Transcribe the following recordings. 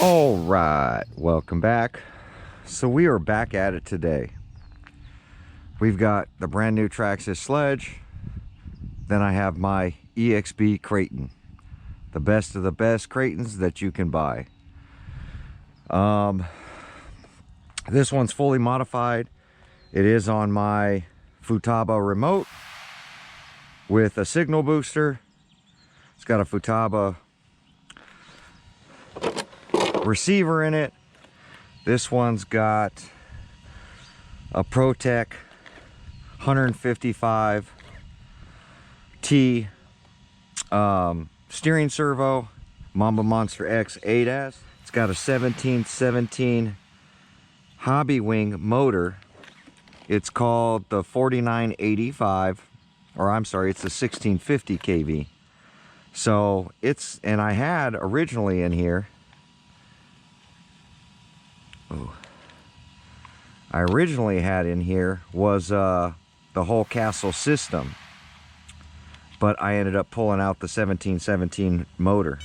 All right, welcome back. So we are back at it today. We've got the brand new Traxxas Sledge. Then I have my EXB Kraton, the best of the best Kratons that you can buy. This one's fully modified. It is on my Futaba remote with a signal booster. It's got a Futaba receiver in it. This one's got a ProTech 155T steering servo, Mamba Monster X ADAS. It's got a 1717 hobby wing motor. It's called the 4985, or I'm sorry, it's the 1650 kV. So it's, and I had originally in here, I originally had in here was the whole Castle system, but I ended up pulling out the 1717 motor.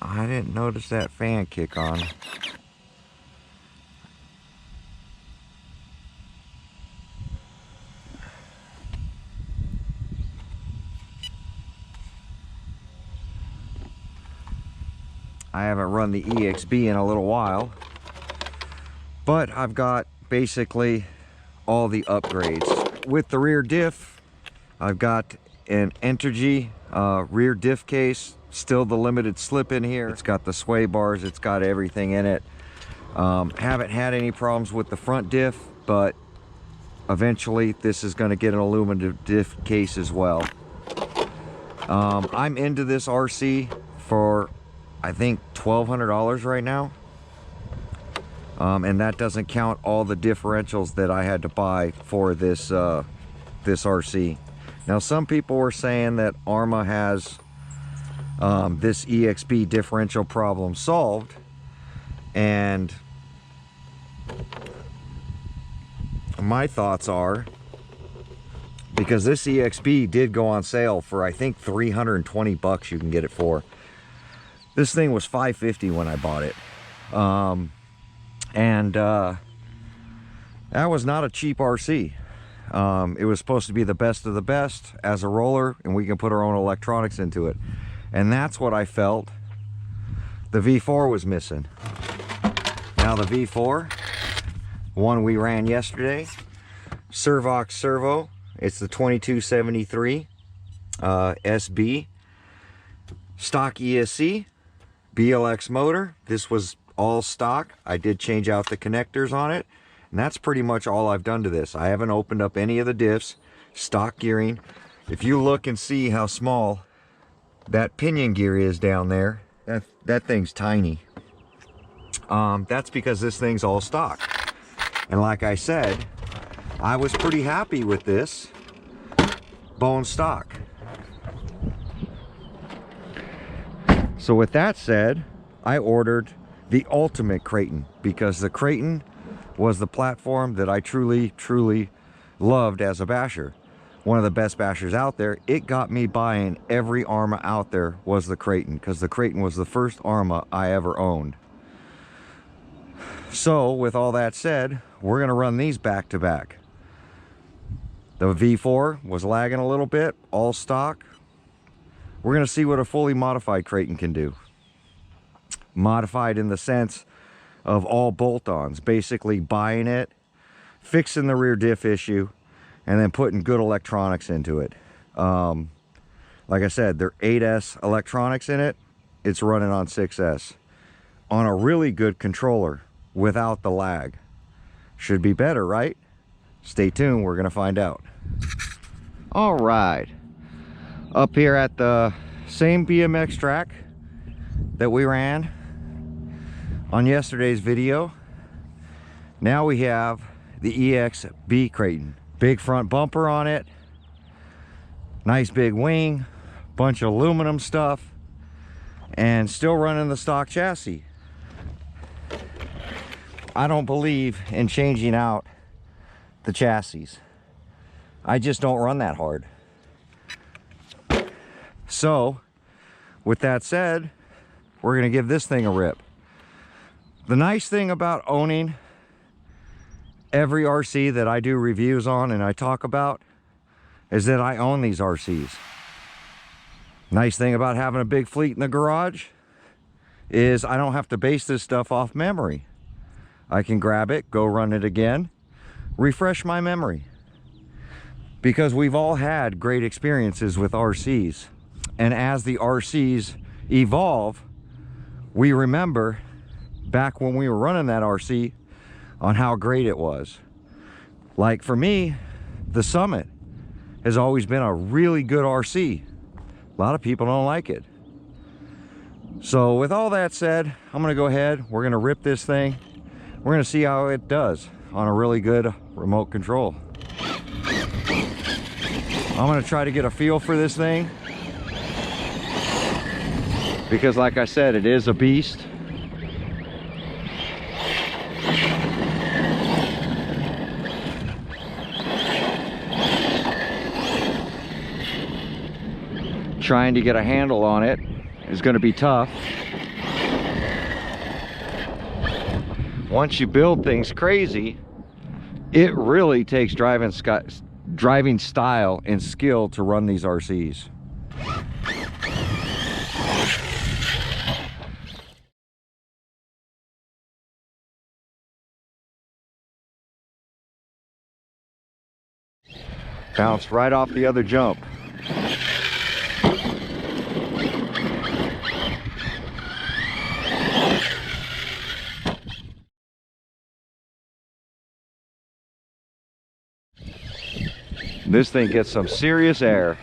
I didn't notice that fan kick on. I haven't run the EXB in a little while, but I've got basically all the upgrades. With the rear diff, I've got an Entergy rear diff case, still the limited slip in here. It's got the sway bars, it's got everything in it. Haven't had any problems with the front diff, but eventually this is going to get an aluminum diff case as well. I'm into this RC for I think $1,200 right now, and that doesn't count all the differentials that I had to buy for this this RC. Now some people were saying that Arrma has this EXB differential problem solved, and my thoughts are, because this EXB did go on sale for I think 320 bucks you can get it for. This thing was $550 when I bought it. That was not a cheap RC. It was supposed to be the best of the best as a roller, and we can put our own electronics into it. And that's what I felt the V4 was missing. Now the V4, one we ran yesterday, Servox servo. It's the 2273 SB, stock ESC. BLX motor. This was all stock. I did change out the connectors on it, and that's pretty much all I've done to this. I haven't opened up any of the diffs. Stock gearing. If you look and see how small that pinion gear is down there, that thing's tiny. That's because this thing's all stock. And like I said, I was pretty happy with this bone stock. So with that said, I ordered the ultimate Kraton, because the Kraton was the platform that I truly loved as a basher. One of the best bashers out there. It got me buying every Arrma out there was the Kraton, because the Kraton was the first Arrma I ever owned. So with all that said, we're going to run these back to back. The V4 was lagging a little bit, all stock. We're going to see what a fully modified Kraton can do. Modified in the sense of all bolt-ons, basically buying it, fixing the rear diff issue, and then putting good electronics into it. Like I said, they're 8S electronics in it. It's running on 6S. On a really good controller without the lag. Should be better, right? Stay tuned, we're going to find out. All right. Up here at the same BMX track that we ran on yesterday's video, now we have the EXB Kraton. Big front bumper on it, nice big wing, bunch of aluminum stuff, and still running the stock chassis. I don't believe in changing out the chassis. I just don't run that hard. So, with that said, we're gonna give this thing a rip. The nice thing about owning every RC that I do reviews on and I talk about is that I own these RCs. Nice thing about having a big fleet in the garage is I don't have to base this stuff off memory. I can grab it, go run it again, refresh my memory. Because we've all had great experiences with RCs. And as the RCs evolve, we remember back when we were running that RC on how great it was. Like for me, the Summit has always been a really good RC. A lot of people don't like it. So with all that said, I'm gonna go ahead, we're gonna rip this thing. We're gonna see how it does on a really good remote control. I'm gonna try to get a feel for this thing, because like I said, it is a beast. Trying to get a handle on it is going to be tough. Once you build things crazy, it really takes driving style and skill to run these RCs. Bounced right off the other jump. This thing gets some serious air.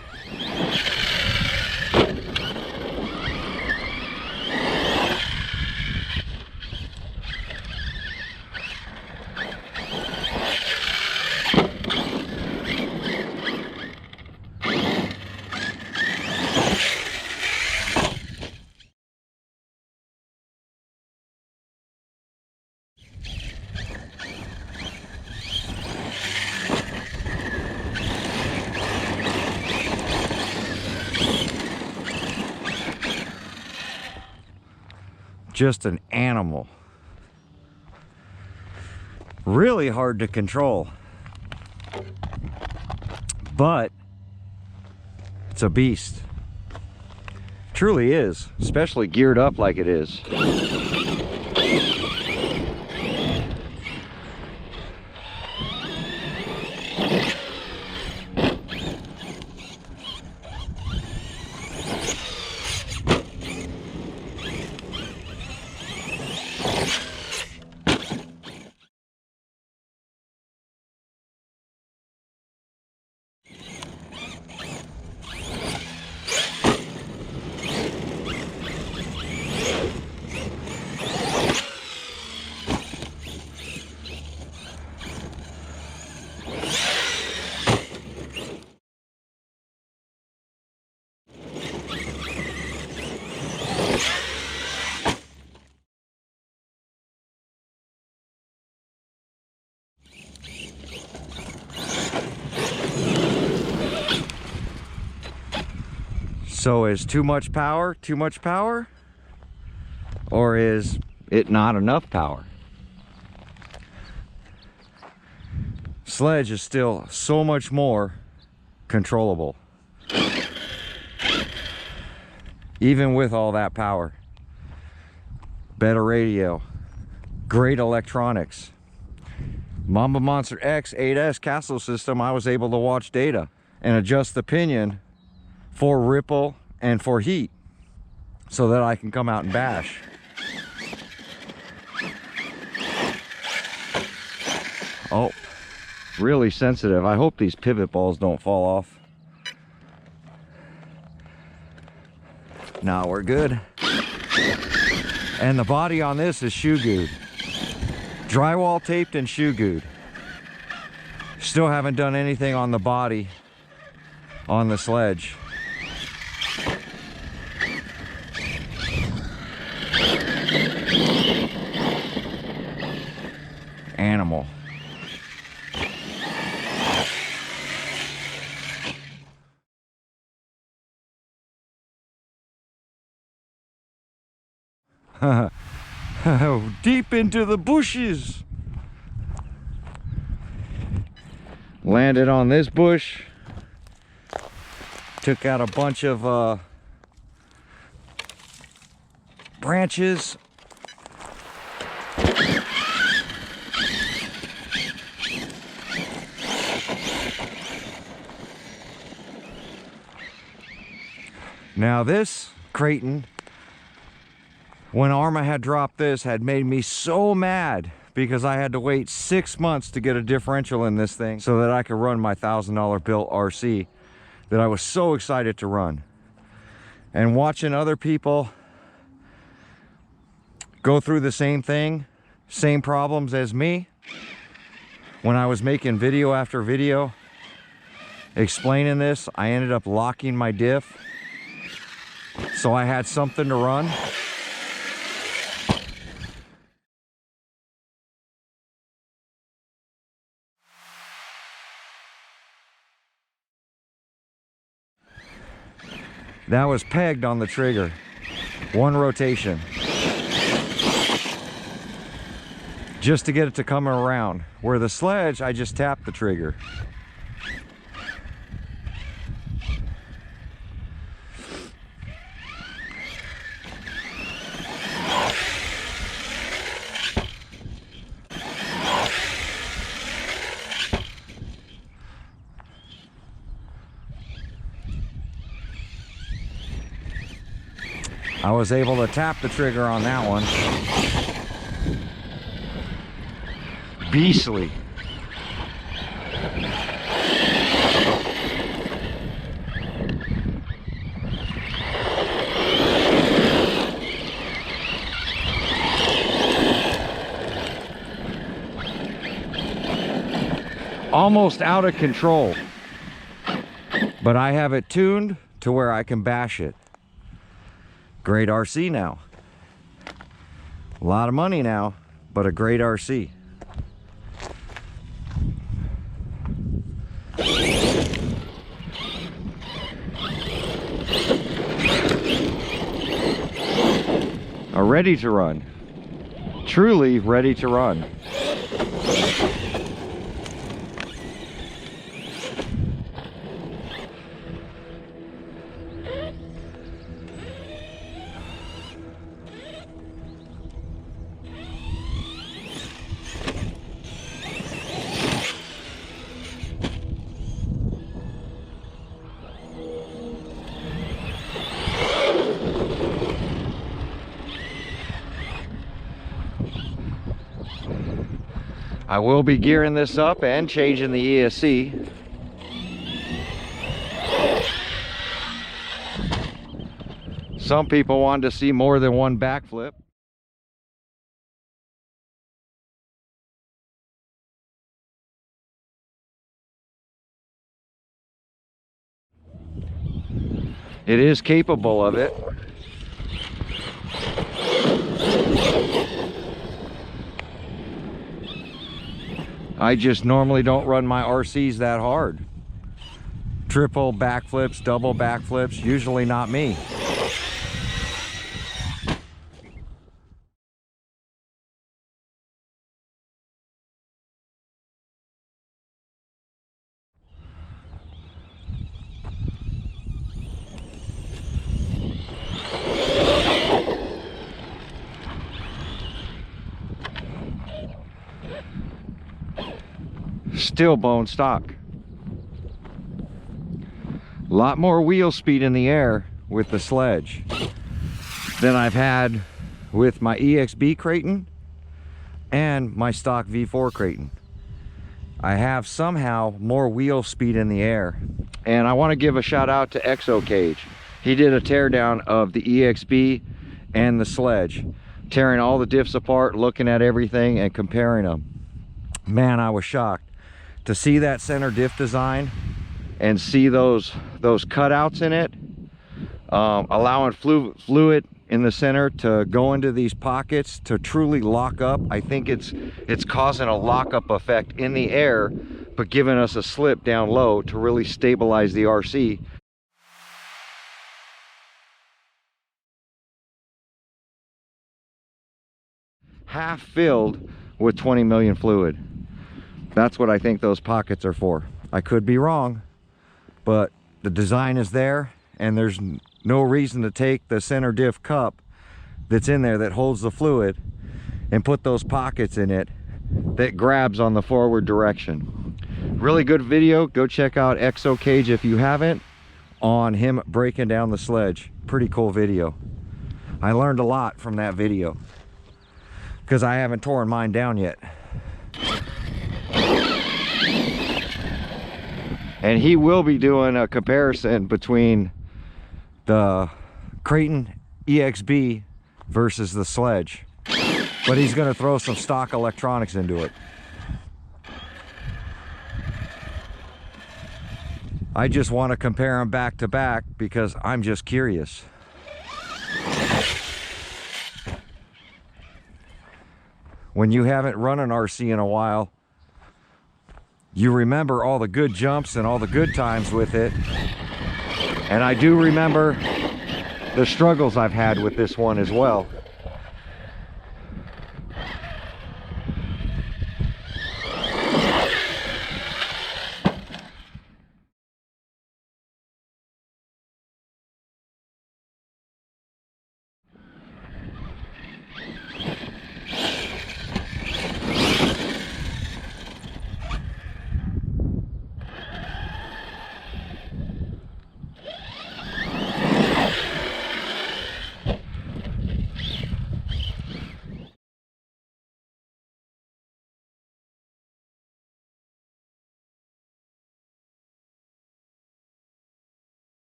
Just an animal. Really hard to control, but it's a beast. Truly is, especially geared up like it is. So is too much power too much power? Or is it not enough power? Sledge is still so much more controllable. Even with all that power. Better radio. Great electronics. Mamba Monster X 8S castle system, I was able to watch data and adjust the pinion for ripple and for heat so that I can come out and bash. Oh, really sensitive. I hope these pivot balls don't fall off. No, we're good. And the body on this is shoe glued. Drywall taped and shoe glued. Still haven't done anything on the body on the Sledge. Animal. Deep into the bushes. Landed on this bush. Took out a bunch of branches. Now this Kraton, when Arrma had dropped this, had made me so mad because I had to wait 6 months to get a differential in this thing so that I could run my $1,000 built RC that I was so excited to run. And watching other people go through the same thing, same problems as me, when I was making video after video explaining this, I ended up locking my diff. So I had something to run. That was pegged on the trigger. One rotation. Just to get it to come around. Where the Sledge, I just tapped the trigger. I was able to tap the trigger on that one. Beastly. Almost out of control. But I have it tuned to where I can bash it. Great RC now. A lot of money now, but a great RC. Ready to run. Truly ready to run. I will be gearing this up and changing the ESC. Some people wanted to see more than one backflip. It is capable of it. I just normally don't run my RCs that hard. Triple backflips, double backflips, usually not me. Still bone stock. A lot more wheel speed in the air with the Sledge than I've had with my EXB Kraton and my stock V4 Kraton. I have somehow more wheel speed in the air. And I want to give a shout out to Exocage. He did a teardown of the EXB and the Sledge, tearing all the diffs apart, looking at everything and comparing them. Man, I was shocked to see that center diff design and see those cutouts in it, allowing fluid in the center to go into these pockets to truly lock up. I think it's causing a lockup effect in the air, but giving us a slip down low to really stabilize the RC. half filled with 20 million fluid. That's what I think those pockets are for. I could be wrong, but the design is there, and there's no reason to take the center diff cup that's in there that holds the fluid and put those pockets in it that grabs on the forward direction. Really good video. Go check out Exocage if you haven't, on him breaking down the Sledge. Pretty cool video. I learned a lot from that video because I haven't torn mine down yet. And he will be doing a comparison between the Kraton ExB versus the Sledge, but he's going to throw some stock electronics into it. I just want to compare them back to back because I'm just curious. When you haven't run an RC in a while, you remember all the good jumps and all the good times with it. And I do remember the struggles I've had with this one as well.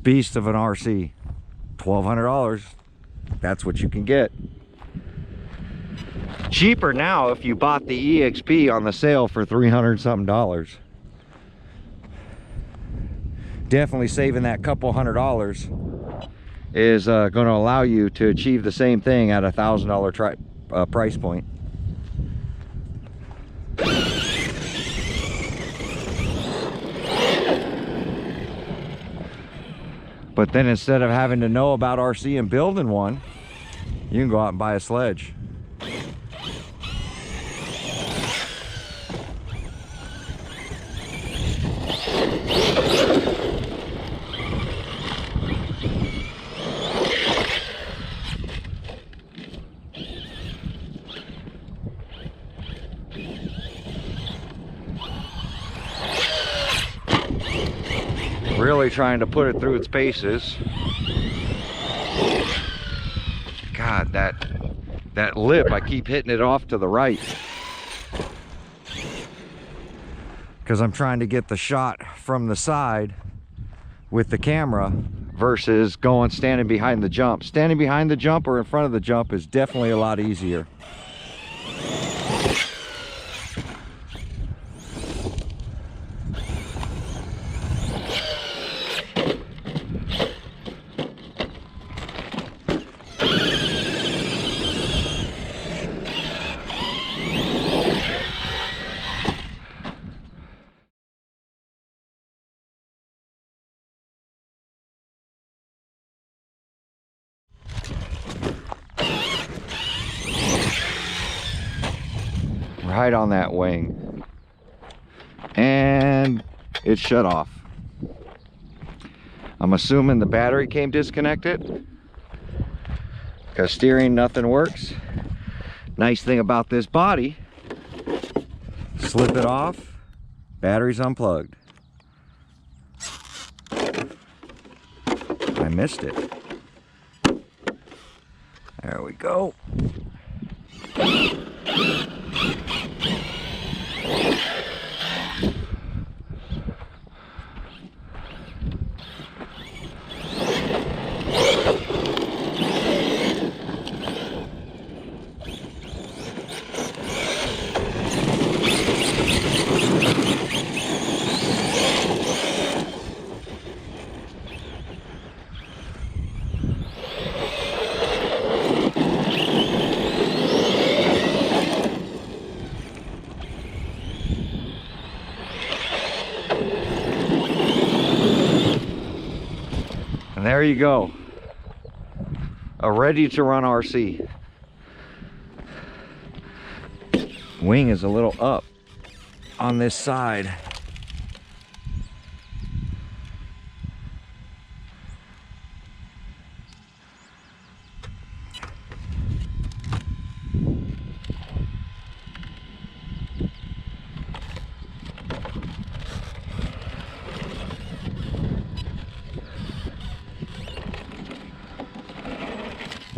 Beast of an RC, $1,200. That's what you can get. Cheaper now if you bought the EXB on the sale for $300 something. Definitely saving that couple $100 is going to allow you to achieve the same thing at a $1,000 price point. But then instead of having to know about RC and building one, you can go out and buy a Sledge. Really trying to put it through its paces. God, that lip, I keep hitting it off to the right because I'm trying to get the shot from the side with the camera versus standing behind the jump. Standing behind the jump or in front of the jump is definitely a lot easier. Right on that wing, and it shut off. I'm assuming the battery came disconnected because steering, nothing works. Nice thing about this body, slip it off, battery's unplugged. I missed it. There we go. And there you go. A ready to run RC. Wing is a little up on this side.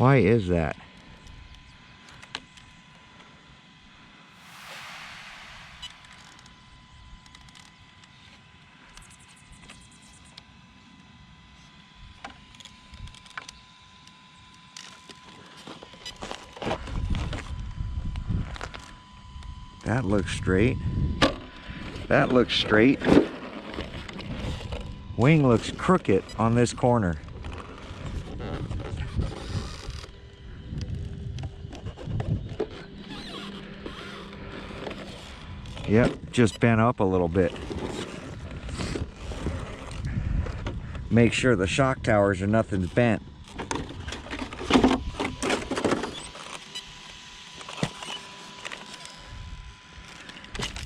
Why is that? That looks straight. That looks straight. Wing looks crooked on this corner. Yep, just bent up a little bit. Make sure the shock towers are nothing's bent.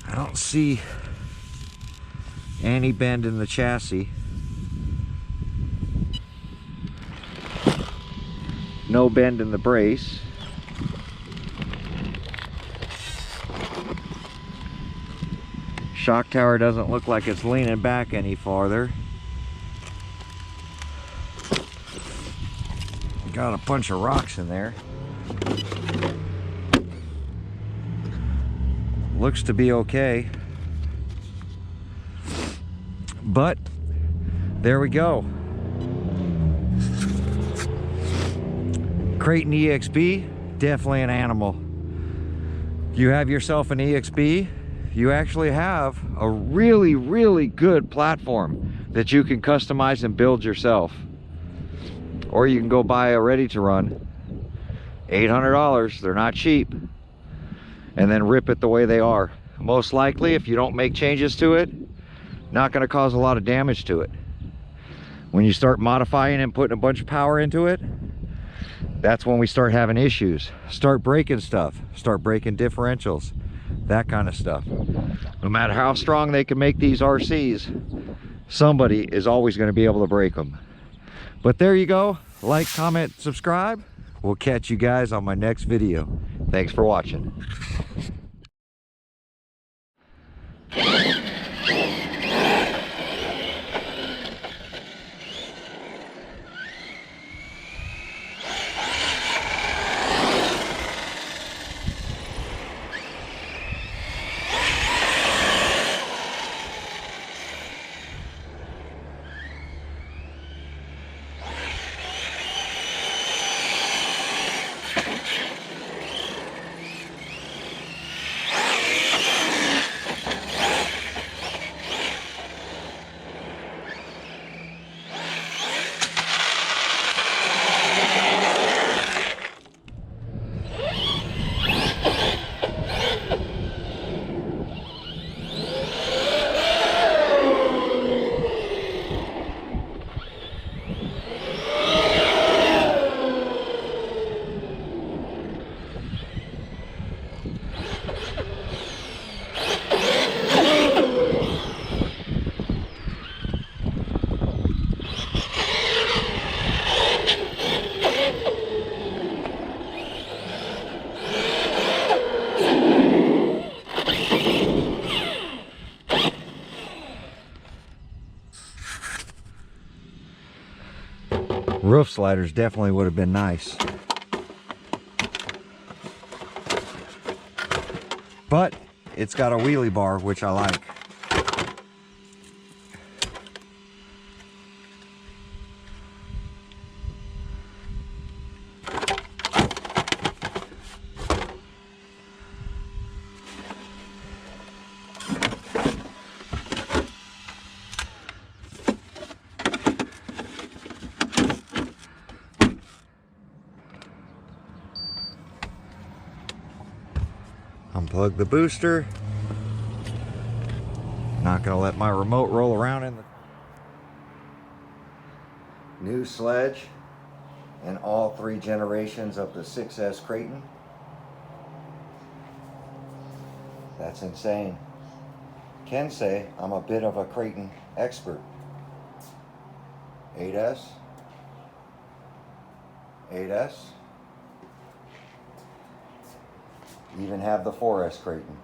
I don't see any bend in the chassis. No bend in the brace. Shock tower doesn't look like it's leaning back any farther. Got a bunch of rocks in there. Looks to be okay. But there we go. Kraton ExB, definitely an animal. You have yourself an EXB, you actually have a really, really good platform that you can customize and build yourself. Or you can go buy a ready to run. $800, they're not cheap. And then rip it the way they are. Most likely, if you don't make changes to it, not gonna cause a lot of damage to it. When you start modifying and putting a bunch of power into it, that's when we start having issues. Start breaking stuff, start breaking differentials, that kind of stuff. No matter how strong they can make these RCs, somebody is always going to be able to break them. But there you go. Like, comment, subscribe. We'll catch you guys on my next video. Thanks for watching. Roof sliders definitely would have been nice. But it's got a wheelie bar, which I like. Unplug the booster. Not gonna let my remote roll around in the New Sledge in all 3 generations of the 6S Kraton. That's insane. Can say I'm a bit of a Kraton expert. 8S, 8S, even have the 4S Kraton.